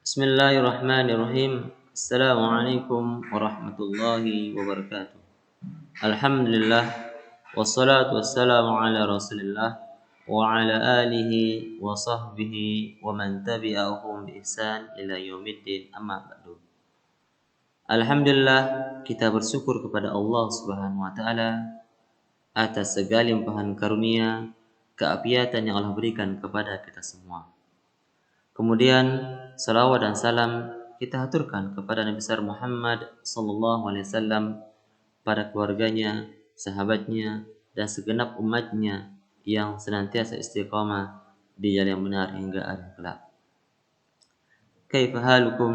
Bismillahirrahmanirrahim. Assalamualaikum warahmatullahi wabarakatuh. Alhamdulillah wassalatu wassalamu ala Rasulillah wa ala alihi wa sahbihi wa man tabi'ahum bi ihsan ila yaumiddin amma ba'du. Alhamdulillah, kita bersyukur kepada Allah Subhanahu wa taala atas segala limpahan karunia, keapiatan yang Allah berikan kepada kita semua. Kemudian salawat dan salam kita haturkan kepada Nabi besar Muhammad sallallahu alaihi wasallam, pada keluarganya, sahabatnya, dan segenap umatnya yang senantiasa istiqamah di jalan yang benar hingga akhir kelak. Kaifa halukum?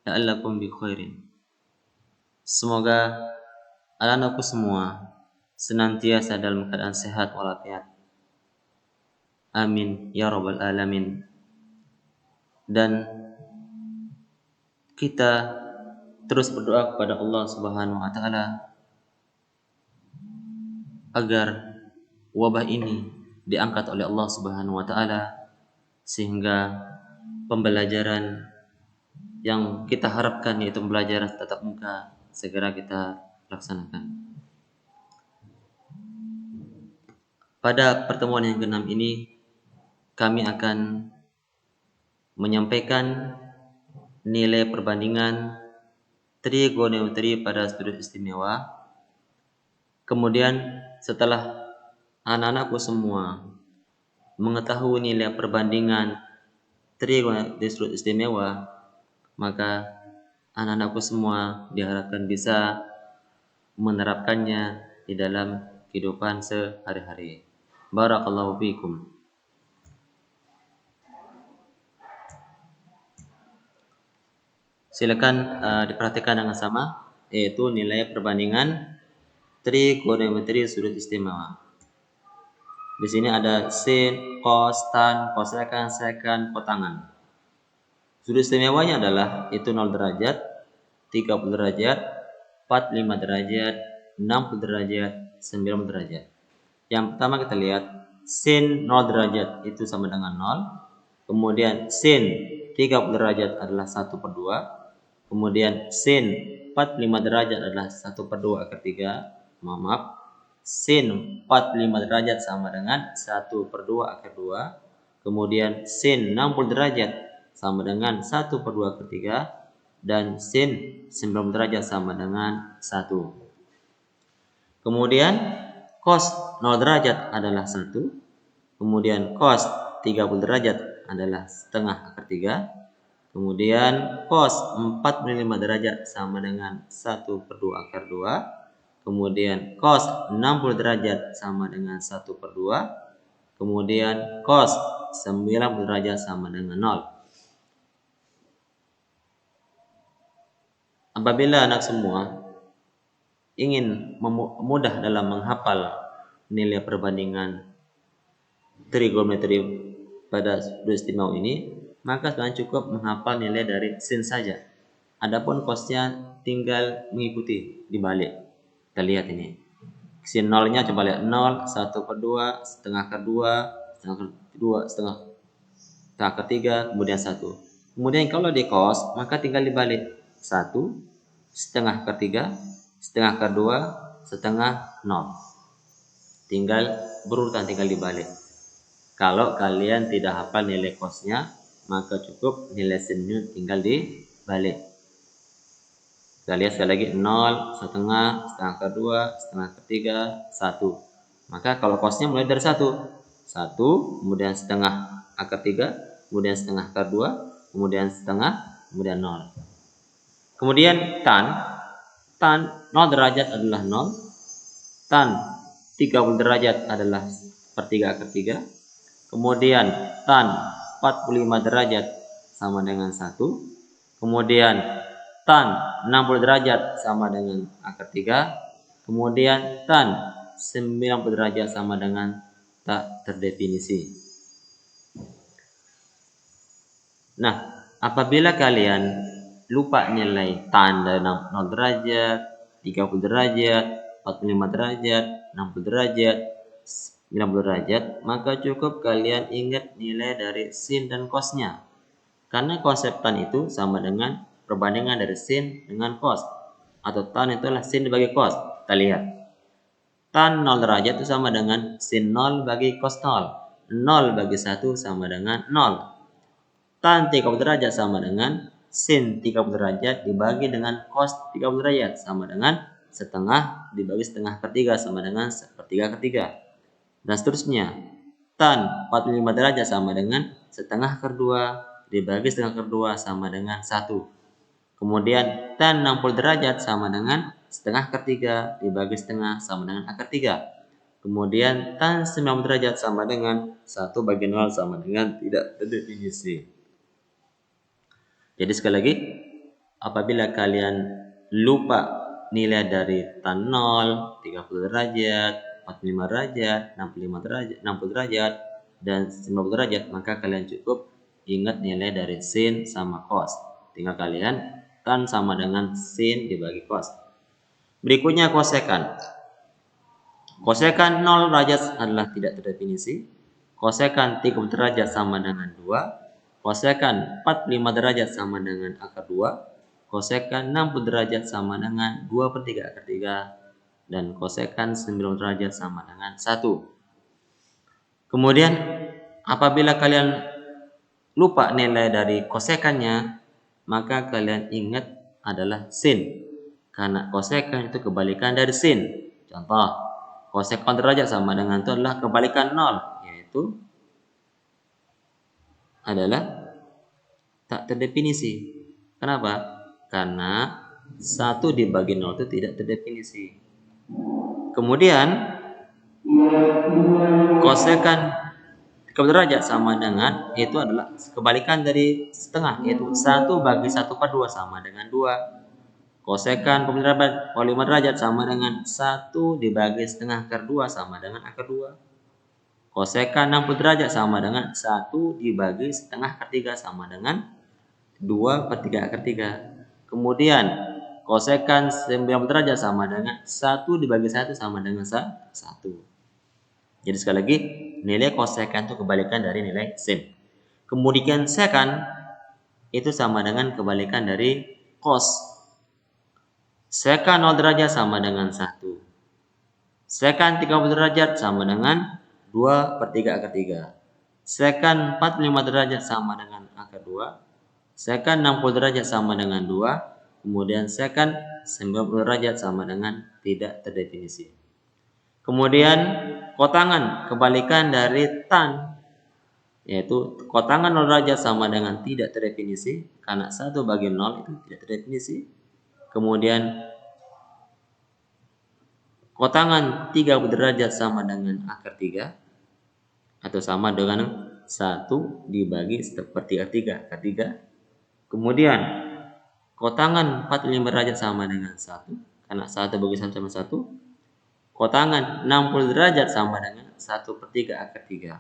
La'allakum bi khairin. Semoga anak-anakku semua senantiasa dalam keadaan sehat walafiat. Amin ya rabbal alamin. Dan kita terus berdoa kepada Allah Subhanahu wa taala agar wabah ini diangkat oleh Allah Subhanahu wa taala sehingga pembelajaran yang kita harapkan, yaitu pembelajaran tatap muka, segera kita laksanakan. Pada pertemuan yang ke-6 ini kami akan menyampaikan nilai perbandingan trigonometri pada sudut istimewa. Kemudian setelah anak-anakku semua mengetahui nilai perbandingan trigonometri sudut istimewa, maka anak-anakku semua diharapkan bisa menerapkannya di dalam kehidupan sehari-hari. Barakallahu fiikum. Silakan diperhatikan dengan sama, yaitu nilai perbandingan trigonometri sudut istimewa. Di sini ada sin, cos, tan, kosekan, sekan, kotangan. Sudut istimewanya adalah itu 0 derajat, 30 derajat, 45 derajat, 60 derajat, 90 derajat. Yang pertama kita lihat sin 0 derajat itu sama dengan 0. Kemudian sin 30 derajat adalah 1/2. Kemudian sin 45 derajat adalah 1/2 akar 3. Maaf. Sin 45 derajat sama dengan 1/2 akar 2. Kemudian sin 60 derajat sama dengan 1/2 akar 3. Dan sin 90 derajat sama dengan 1. Kemudian cos 0 derajat adalah 1. Kemudian cos 30 derajat adalah setengah akar 3. Kemudian cos 45 derajat sama dengan 1/2 akar 2. Kemudian cos 60 derajat sama dengan 1/2. Kemudian cos 90 derajat sama dengan 0. Apabila anak semua ingin mudah dalam menghafal nilai perbandingan trigonometri pada sudut istimewa ini, maka kalian cukup menghafal nilai dari sin saja. Adapun cosnya tinggal mengikuti dibalik. Kita lihat ini. Sin 0-nya coba lihat 0, 1/2, setengah akar 2, setengah akar 2, setengah akar 3, kemudian 1. Kemudian kalau di cos, maka tinggal dibalik. 1, setengah akar 3, setengah akar 2, setengah 0. Tinggal berurutan, tinggal dibalik. Kalau kalian tidak hafal nilai cosnya, maka cukup nilai sinnya tinggal dibalik. Kita lihat sekali lagi 0, setengah akar 2, setengah akar 3, 1. Maka kalau cosnya mulai dari 1, kemudian setengah akar 3, kemudian setengah akar 2, kemudian setengah, kemudian 0. Kemudian tan 0 derajat adalah 0. Tan 30 derajat adalah 1/3 akar 3. Kemudian tan 45 derajat sama dengan 1. Kemudian tan 60 derajat sama dengan akar 3. Kemudian tan 90 derajat sama dengan tak terdefinisi. Nah, apabila kalian lupa nilai tan dari 0 derajat, 30 derajat, 45 derajat, 60 derajat, 90 derajat, maka cukup kalian ingat nilai dari sin dan cosnya. Karena konsep tan itu sama dengan perbandingan dari sin dengan cos. Atau tan itu adalah sin dibagi cos. Kita lihat. Tan 0 derajat itu sama dengan sin 0 bagi cos 0. 0 bagi 1 sama dengan 0. Tan 30 derajat sama dengan sin 30 derajat dibagi dengan cos 30 derajat sama dengan setengah dibagi setengah per 3 sama dengan sepertiga per 3. Dan seterusnya. Tan 45 derajat sama dengan setengah per 2 dibagi setengah per 2 sama dengan 1. Kemudian tan 60 derajat sama dengan setengah per 3 dibagi setengah sama dengan akar 3. Kemudian tan 90 derajat sama dengan 1 bagi 0 sama dengan tidak terdefinisi. Jadi sekali lagi, apabila kalian lupa nilai dari tan 0, 30 derajat, 45 derajat, 65 derajat, 60 derajat, dan 90 derajat, maka kalian cukup ingat nilai dari sin sama cos. Tinggal kalian tan sama dengan sin dibagi cos. Berikutnya kosekan. Kosekan 0 derajat adalah tidak terdefinisi. Kosekan 30 derajat sama dengan 2. Kosekan 45 derajat sama dengan akar 2. Kosekan 60 derajat sama dengan 2 per 3 akar 3. Dan kosekan 90 derajat sama dengan 1. Kemudian apabila kalian lupa nilai dari kosekannya, maka kalian ingat adalah sin. Karena kosekan itu kebalikan dari sin. Contoh, kosekan derajat sama dengan itu adalah kebalikan 0, yaitu adalah tak terdefinisi. Kenapa? Karena 1 dibagi 0 itu tidak terdefinisi. Kemudian kosekan 30 derajat sama dengan itu adalah kebalikan dari setengah, yaitu 1 bagi 1 per 2 sama dengan 2. Kosekan 45 derajat sama dengan 1 dibagi setengah akar 2 sama dengan akar 2. Kosekan 60 derajat sama dengan 1 dibagi setengah akar 3 sama dengan 2 per 3 akar 3. Kemudian kosekan 90 derajat sama dengan 1 dibagi 1 sama dengan 1. Jadi sekali lagi, nilai kosekan itu kebalikan dari nilai sin. Kemudian sekan itu sama dengan kebalikan dari cos. Sekan 0 derajat sama dengan 1. Sekan 30 derajat sama dengan 2 per 3 akar 3. Sekan 45 derajat sama dengan akar 2. Sekan 60 derajat sama dengan 2. Kemudian sekan 90 derajat sama dengan tidak terdefinisi. Kemudian kotangan kebalikan dari tan, yaitu kotangan 0 derajat sama dengan tidak terdefinisi karena 1 bagi 0 itu tidak terdefinisi. Kemudian kotangan 30 derajat sama dengan akar 3 atau sama dengan 1 dibagi sepertiga 3 akar 3. Kemudian kotangan 45 derajat sama dengan 1 karena 1 bagi 1 sama 1. Kotangan 60 derajat sama dengan 1 per 3 akar 3.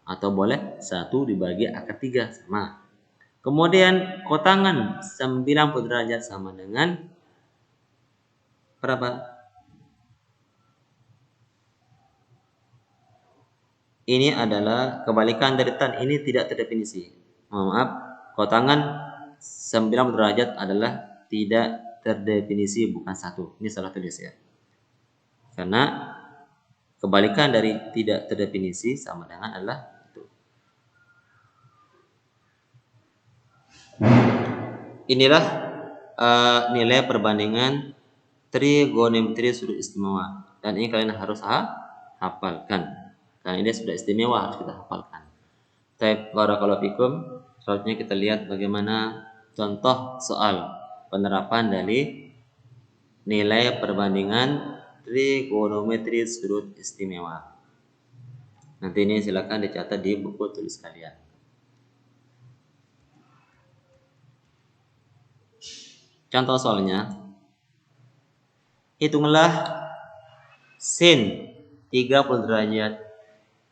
Atau boleh 1 dibagi akar 3 sama. Kemudian kotangan 90 derajat sama dengan berapa? Ini adalah kebalikan dari tan. Ini tidak terdefinisi. Mohon maaf, kotangan 90 derajat adalah tidak terdefinisi, bukan 1. Ini salah tulis ya. Karena kebalikan dari tidak terdefinisi sama dengan adalah itu. Inilah nilai perbandingan trigonometri sudut istimewa. Dan ini kalian harus hafalkan. Karena ini sudah istimewa, harus kita hafalkan. Barakallahu fikum. Selanjutnya kita lihat bagaimana contoh soal penerapan dari nilai perbandingan trigonometri sudut istimewa. Nanti ini silakan dicatat di buku tulis kalian. Contoh soalnya, hitunglah sin 30 derajat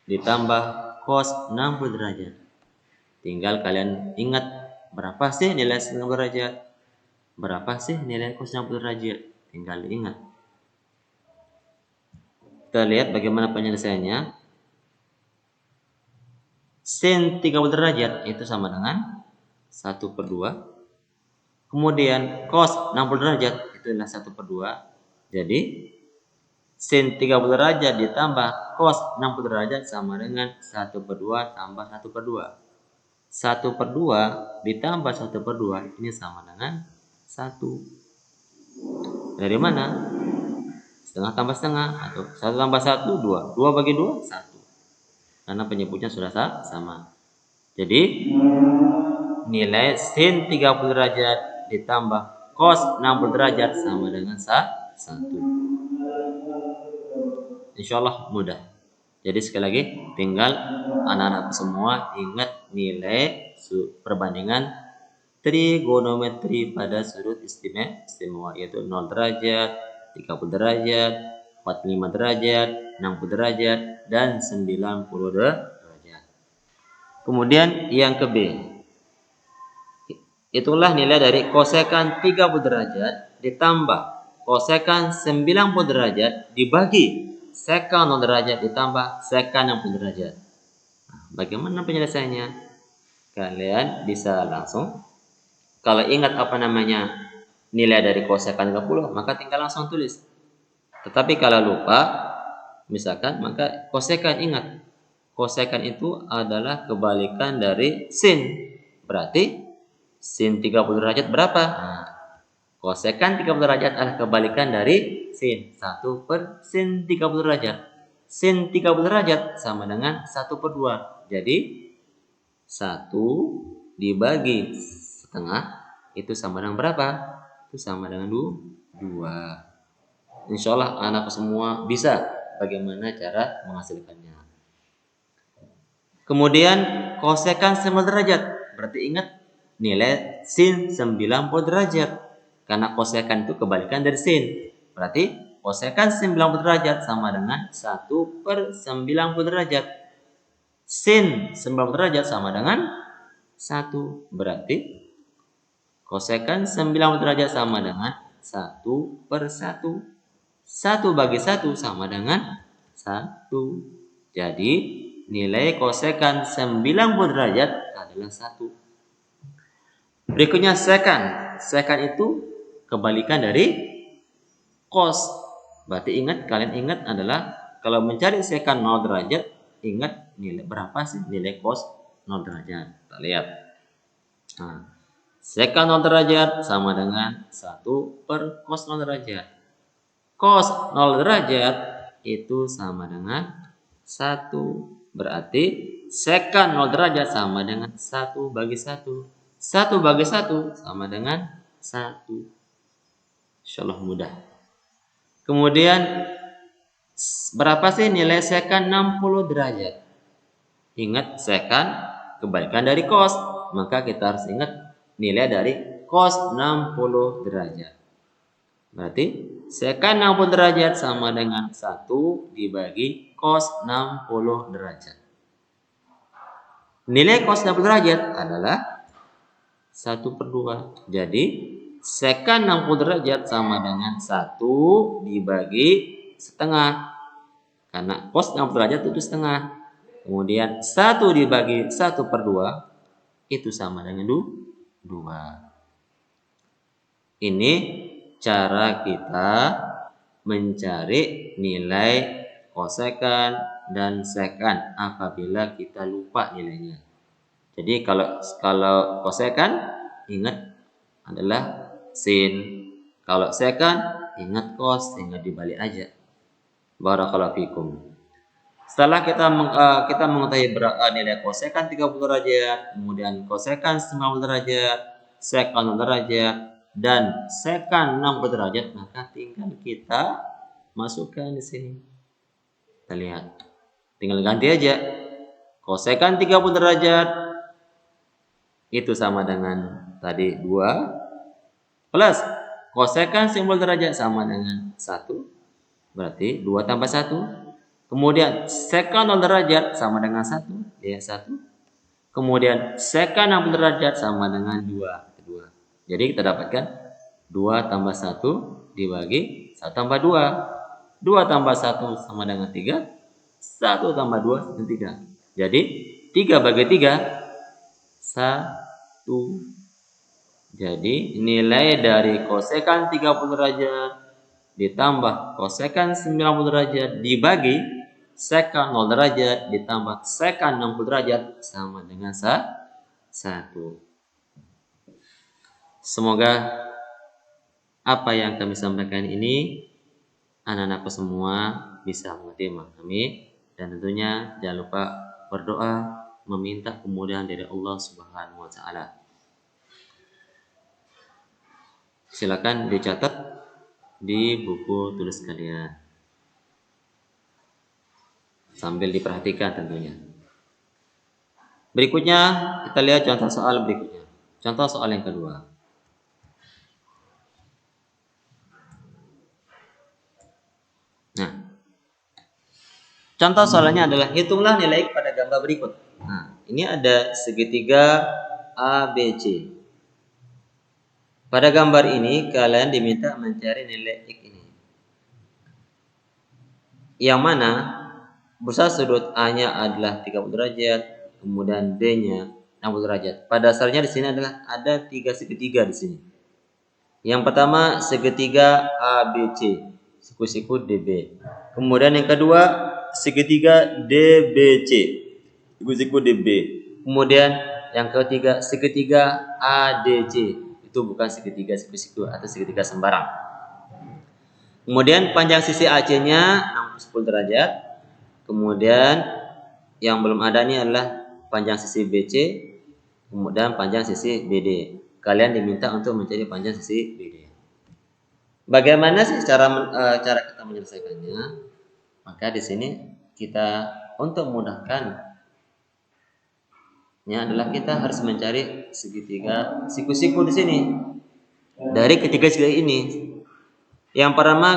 ditambah cos 60 derajat. Tinggal kalian ingat berapa sih nilai sin 60 derajat, berapa sih nilai cos 60 derajat. Tinggal diingat. Kita lihat bagaimana penyelesaiannya. Sin 30 derajat itu sama dengan 1/2. Kemudian cos 60 derajat itu adalah 1/2. Jadi sin 30 derajat ditambah cos 60 derajat sama dengan 1/2 tambah 1/2. 1/2 ditambah 1/2 ini sama dengan 1. Dari mana? Setengah tambah setengah atau 1 tambah 1, 2. 2 bagi 2, 1. Karena penyebutnya sudah sama. Jadi nilai sin 30 derajat ditambah cos 60 derajat sama dengan 1. Insyaallah mudah. Jadi sekali lagi tinggal anak-anak semua ingat nilai perbandingan trigonometri pada sudut istimewa yaitu 0 derajat, 30 derajat, 45 derajat, 60 derajat, dan 90 derajat. Kemudian yang ke B. Itulah nilai dari kosekan 30 derajat ditambah kosekan 90 derajat dibagi sekan 0 derajat ditambah sekan 60 derajat. Nah, bagaimana penyelesaiannya? Kalian bisa langsung, kalau ingat nilai dari kosekan 30, maka tinggal langsung tulis. Tetapi kalau lupa, misalkan, maka kosekan ingat. Kosekan itu adalah kebalikan dari sin. Berarti sin 30 derajat berapa? Nah, kosekan 30 derajat adalah kebalikan dari sin. 1/sin 30 derajat. Sin 30 derajat sama dengan 1/2. Jadi 1 dibagi setengah itu sama dengan berapa? Itu sama dengan 2. Insyaallah anak semua bisa bagaimana cara menghasilkannya. Kemudian kosekan 90 derajat. Berarti ingat nilai sin 90 derajat. Karena kosekan itu kebalikan dari sin. Berarti kosekan 90 derajat sama dengan 1/90 derajat. Sin 90 derajat sama dengan 1. Berarti kosekan 90 derajat sama dengan 1/1. 1 bagi 1 sama dengan 1. Jadi nilai kosekan 90 derajat adalah 1. Berikutnya sekan. Sekan itu kebalikan dari cos. Berarti kalian ingat adalah kalau mencari sekan 0 derajat, ingat nilai berapa sih nilai cos 0 derajat. Kita lihat. Nah, sekan 0 derajat sama dengan 1/cos 0 derajat. Cos 0 derajat itu sama dengan 1. Berarti sekan 0 derajat sama dengan 1 bagi 1. 1 bagi 1 sama dengan 1. Insyaallah mudah. Kemudian berapa sih nilai sekan 60 derajat? Ingat sekan kebalikan dari cos. Maka kita harus ingat nilai dari cos 60 derajat. Berarti sekan 60 derajat sama dengan 1 dibagi cos 60 derajat. Nilai cos 60 derajat adalah 1/2. Jadi sekan 60 derajat sama dengan 1 dibagi setengah. Karena cos 60 derajat itu setengah. Kemudian 1 dibagi 1/2 itu sama dengan 2. Ini cara kita mencari nilai kosekan dan sekan apabila kita lupa nilainya. Jadi kalau kosekan ingat adalah sin. Kalau sekan ingat cos, tinggal dibalik aja. Barakallahu fikum. Setelah kita mengetahui nilai kosekan 30 derajat, kemudian kosekan 90 derajat, sekan 0 derajat, dan sekan 60 derajat, maka tinggal kita masukkan di sini. Kita lihat. Tinggal ganti aja. Kosekan 30 derajat itu sama dengan tadi 2 plus kosekan 90 derajat sama dengan 1. Berarti 2 tambah 1. Kemudian sekan 0 derajat sama dengan 1, ya 1. Kemudian sekan 60 derajat sama dengan 2. Jadi kita dapatkan 2 tambah 1 dibagi 1 tambah 2. 2 tambah 1 sama dengan 3. 1 tambah 2 sama 3. Jadi 3 bagi 3 1. Jadi nilai dari kosekan 30 derajat ditambah kosekan 90 derajat dibagi sekan 0 derajat ditambah sekan 60 derajat sama dengan 1. Semoga apa yang kami sampaikan ini anak-anakku semua bisa mengerti, memahami, dan tentunya jangan lupa berdoa meminta kemudahan dari Allah Subhanahu wa taala. Silakan dicatat di buku tulis kalian. Sambil diperhatikan tentunya. Berikutnya kita lihat contoh soal berikutnya. Contoh soal yang kedua. Nah, contoh soalnya adalah hitunglah nilai X pada gambar berikut. Nah, ini ada segitiga ABC. Pada gambar ini kalian diminta mencari nilai X ini. Yang mana besar sudut A-nya adalah 30 derajat, kemudian D-nya 60 derajat. Pada dasarnya di sini adalah ada 3 segitiga di sini. Yang pertama segitiga ABC, siku-siku DB. Kemudian yang kedua segitiga DBC, siku-siku DB. Kemudian yang ketiga segitiga ADC. Itu bukan segitiga siku-siku atau segitiga sembarang. Kemudian panjang sisi AC-nya 60 derajat. Kemudian yang belum ada ini adalah panjang sisi BC, kemudian panjang sisi BD. Kalian diminta untuk mencari panjang sisi BD. Bagaimana sih cara kita menyelesaikannya? Maka di sini kita untuk memudahkan adalah kita harus mencari segitiga siku-siku di sini. Dari ketiga segitiga ini. Yang pertama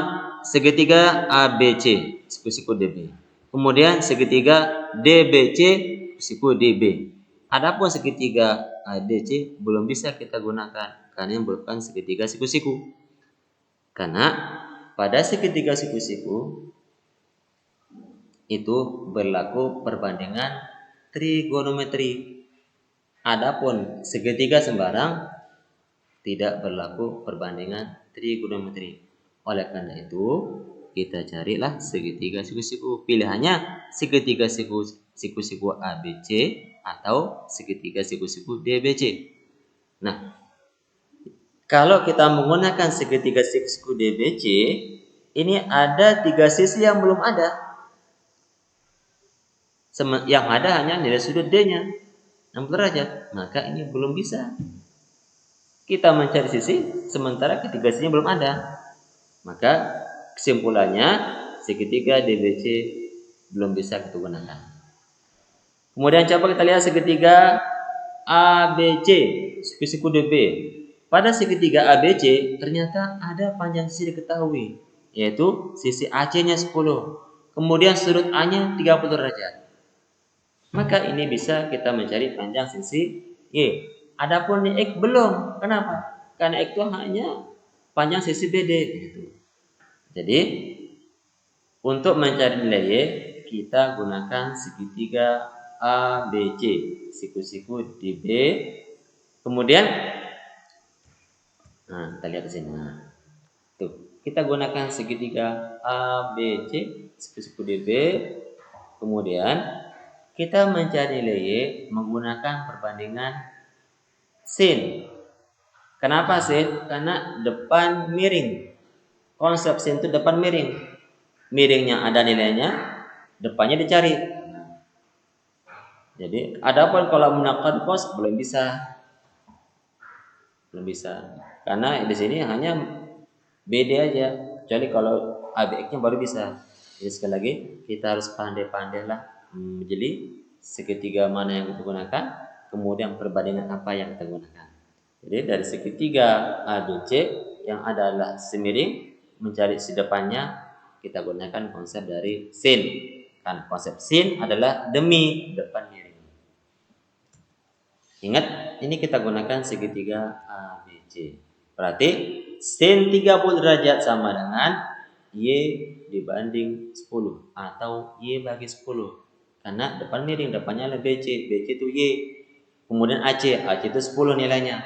segitiga ABC, siku-siku DB. Kemudian segitiga DBC, siku DB. Adapun segitiga ADC belum bisa kita gunakan karena yang merupakan segitiga siku-siku. Karena pada segitiga siku-siku itu berlaku perbandingan trigonometri. Adapun segitiga sembarang tidak berlaku perbandingan trigonometri. Oleh karena itu, kita carilah segitiga siku-siku. Pilihannya segitiga siku-siku ABC atau segitiga siku-siku DBC. Nah, kalau kita menggunakan segitiga siku-siku DBC, ini ada 3 sisi yang belum ada. Yang ada hanya nilai sudut D-nya 60 derajat. Maka ini belum bisa kita mencari sisi sementara ketiga sisinya belum ada. Maka kesimpulannya segitiga DBC belum bisa kita gunakan. Kemudian coba kita lihat segitiga ABC, siku-siku DB. Pada segitiga ABC ternyata ada panjang sisi diketahui, yaitu sisi AC-nya 10. Kemudian sudut A-nya 30 derajat. Maka ini bisa kita mencari panjang sisi Y. Adapun X belum. Kenapa? Karena X itu hanya panjang sisi BD. Gitu. Jadi untuk mencari nilai Y kita gunakan segitiga ABC, siku-siku DB. Kemudian, kita lihat di sini. Tuh, kita gunakan segitiga ABC, siku-siku DB. Kemudian kita mencari nilai Y menggunakan perbandingan sin. Kenapa sin? Karena depan miring. Konsep sin itu depan miring. Miringnya ada nilainya, depannya dicari. Jadi, adapun kalau menggunakan cos belum bisa. Belum bisa. Karena di sini hanya BD aja. Kecuali kalau ABX-nya baru bisa. Jadi sekali lagi kita harus pandai-pandailah menjadi segitiga mana yang kita gunakan, kemudian perbandingan apa yang kita gunakan. Jadi dari segitiga ABC yang adalah semiring, mencari si depannya kita gunakan konsep dari sin. Kan konsep sin adalah demi depan miring. Ingat, ini kita gunakan segitiga ABC. Berarti sin 30 derajat sama dengan Y dibanding 10 atau Y bagi 10. Karena depan miring, depannya adalah BC, BC itu Y. Kemudian AC itu 10 nilainya.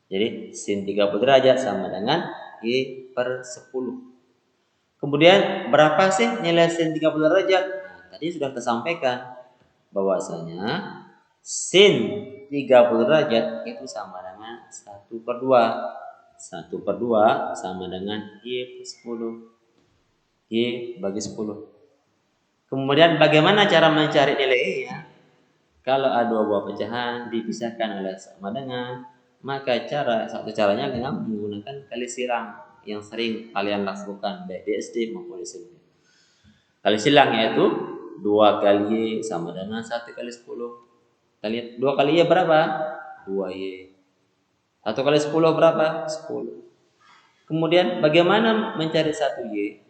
Jadi sin 30 derajat sama dengan Y per 10. Kemudian berapa sih nilai sin 30 derajat? Nah, tadi sudah kita sampaikan bahwasanya sin 30 derajat itu sama dengan 1/2. 1/2 sama dengan Y per 10. Y bagi 10. Kemudian bagaimana cara mencari nilai Y-nya? Kalau ada dua buah pecahan dipisahkan oleh sama dengan, maka satu caranya dengan menggunakan kali silang yang sering kalian lakukan baik di SD maupun di SMP. Kali silang yaitu 2 kali Y sama dengan 1 kali 10. Kita lihat 2 kali Y berapa? 2Y. 1 kali 10 berapa? 10. Kemudian bagaimana mencari 1Y?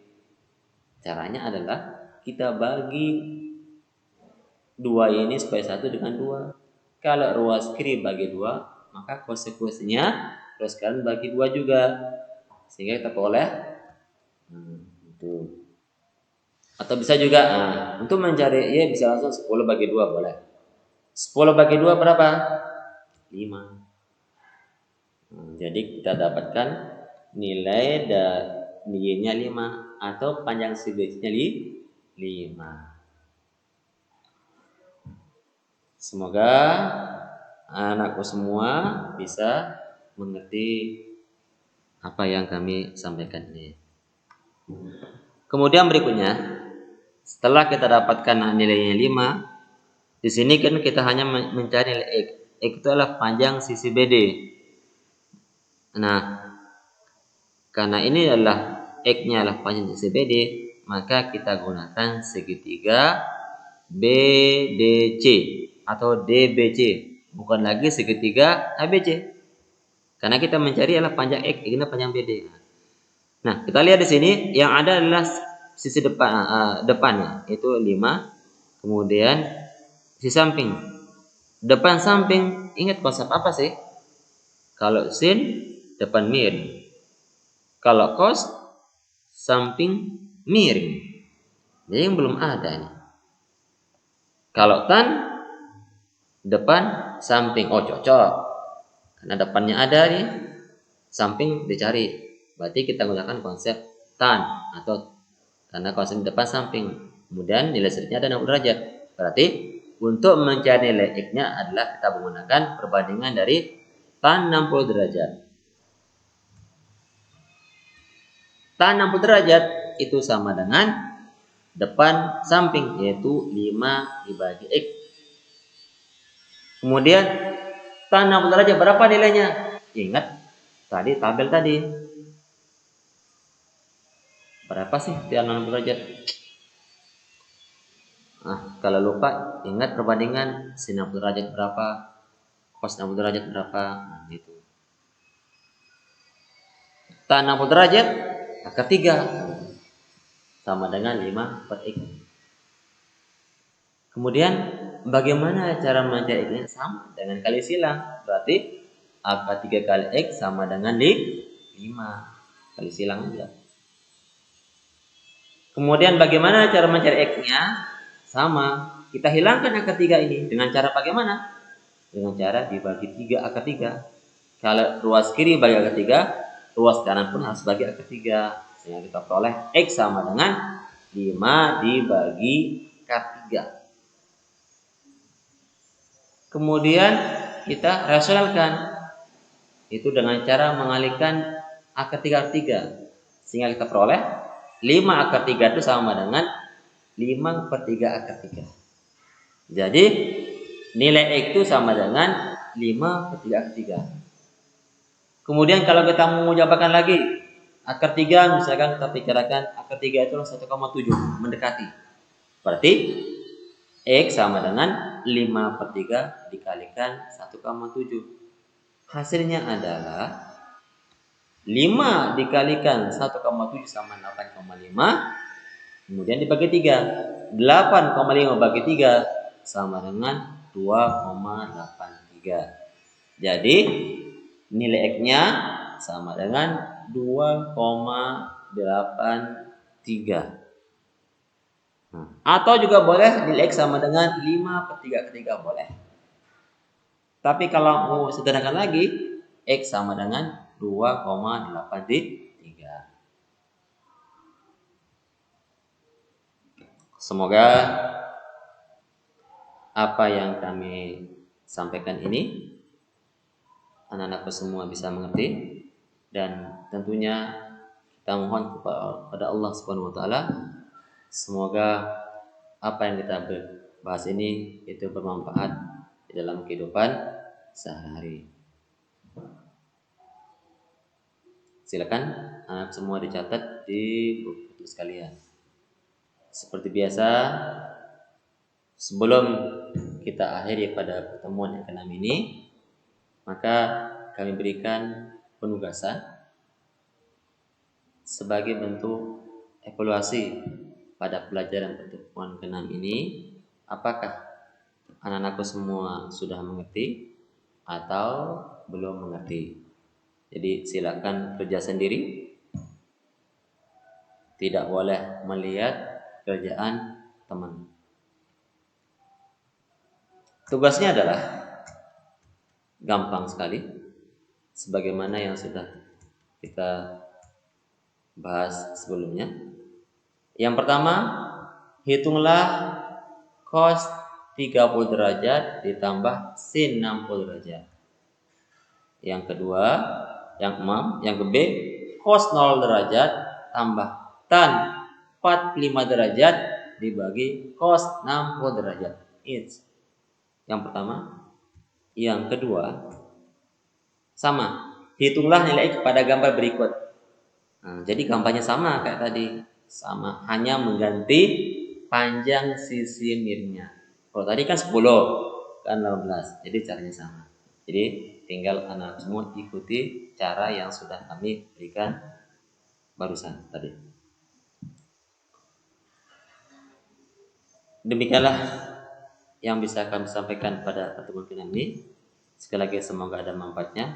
Caranya adalah kita bagi 2 ini supaya 1 dengan 2. Kalau ruas kiri bagi 2, maka konsekuensinya ruas kanan bagi 2 juga. Sehingga kita peroleh itu. Atau bisa juga untuk mencari Y bisa langsung 10 bagi 2 boleh. 10 bagi 2 berapa? 5. Jadi kita dapatkan nilai Y-nya 5 atau panjang si BC-nya 5. Semoga anakku semua bisa mengerti apa yang kami sampaikan ini. Kemudian berikutnya, setelah kita dapatkan nilainya 5, di sini kan kita hanya mencari nilai X. X itu adalah panjang sisi BD. Nah, karena ini adalah X-nya adalah panjang sisi BD, maka kita gunakan segitiga BDC atau DBC, bukan lagi segitiga ABC. Karena kita mencari adalah panjang X, ini panjang BD. Nah, kita lihat di sini yang ada adalah sisi depannya itu 5. Kemudian sisi samping. Depan samping, ingat konsep apa sih? Kalau sin depan miring. Kalau cos samping miring. Jadi yang belum ada nih. Kalau tan depan samping, cocok. Karena depannya ada nih, samping dicari. Berarti kita gunakan konsep tan atau karena konsep depan samping. Kemudian nilai seritnya ada 60 derajat. Berarti untuk mencari nilai X-nya adalah kita menggunakan perbandingan dari tan 60 derajat. Tan 60 derajat itu sama dengan depan samping, yaitu 5 dibagi X. Kemudian tan 60 derajat berapa nilainya? Ingat tadi tabel tadi. Berapa sih tan 60 derajat? Kalau lupa ingat perbandingan sin 60 derajat berapa, cos 60 derajat berapa, gitu. Tan 60 derajat akar 3 sama dengan 5 per X. Kemudian bagaimana cara mencari X-nya? Sama dengan kali silang. Berarti akar 3 kali X sama dengan 5. Kali silang aja. Kemudian bagaimana cara mencari X-nya? Sama. Kita hilangkan akar 3 ini. Dengan cara bagaimana? Dengan cara dibagi 3 akar 3. Kalau ruas kiri bagi akar 3, ruas kanan pun harus bagi akar 3. Sehingga kita peroleh X sama dengan 5 dibagi akar 3. Kemudian kita rasionalkan itu dengan cara mengalihkan akar 3 akar 3. Sehingga kita peroleh 5 akar 3 itu sama dengan 5 per 3 akar 3. Jadi nilai X itu sama dengan 5 per 3 akar 3. Kemudian kalau kita mau jabarkan lagi akar 3, misalkan kita bicarakan akar 3 itu 1,7 mendekati. Berarti X sama dengan 5 per 3 dikalikan 1,7. Hasilnya adalah 5 dikalikan 1,7 sama 8,5. Kemudian dibagi 3. 8,5 bagi 3 sama dengan 2,83. Jadi nilai X-nya sama dengan 2,83. Atau juga boleh nilai X sama dengan 5 per 3 ke 3 boleh. Tapi kalau mau sederhanakan lagi, X sama dengan 2,83. Semoga apa yang kami sampaikan ini anak-anakku semua bisa mengerti, dan tentunya kita mohon kepada Allah Subhanahu wa taala semoga apa yang kita bahas ini itu bermanfaat di dalam kehidupan sehari-hari. Silakan anak semua dicatat di buku sekalian. Seperti biasa, sebelum kita akhiri pada pertemuan yang ke-6 ini, maka kami berikan penugasan sebagai bentuk evaluasi pada pelajaran pertemuan ke-6 ini. Apakah anak-anakku semua sudah mengerti atau belum mengerti? Jadi silakan kerja sendiri, tidak boleh melihat kerjaan teman. Tugasnya adalah gampang sekali, sebagaimana yang sudah kita bahas sebelumnya. Yang pertama, hitunglah cos 30 derajat ditambah sin 60 derajat. Yang kedua, yang ke B, cos 0 derajat tambah tan 45 derajat dibagi cos 60 derajat. It's yang pertama. Yang kedua, sama, hitunglah nilai X pada gambar berikut. Nah, jadi gambarnya sama kayak tadi, sama, hanya mengganti panjang sisi mirnya. Kalau tadi kan 10, kan 18, jadi caranya sama. Jadi tinggal anak semua ikuti cara yang sudah kami berikan barusan tadi. Demikianlah yang bisa kami sampaikan pada pertemuan ini. Sekali lagi semoga ada manfaatnya.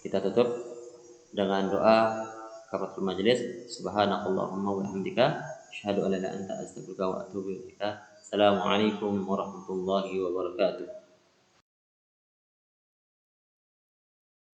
Kita tutup dengan doa kafaratul majelis. Subhanakallahumma wa bihamdika asyhadu an la ilaha illa anta astaghfiruka wa atubu ilaik. Assalamualaikum warahmatullahi wabarakatuh.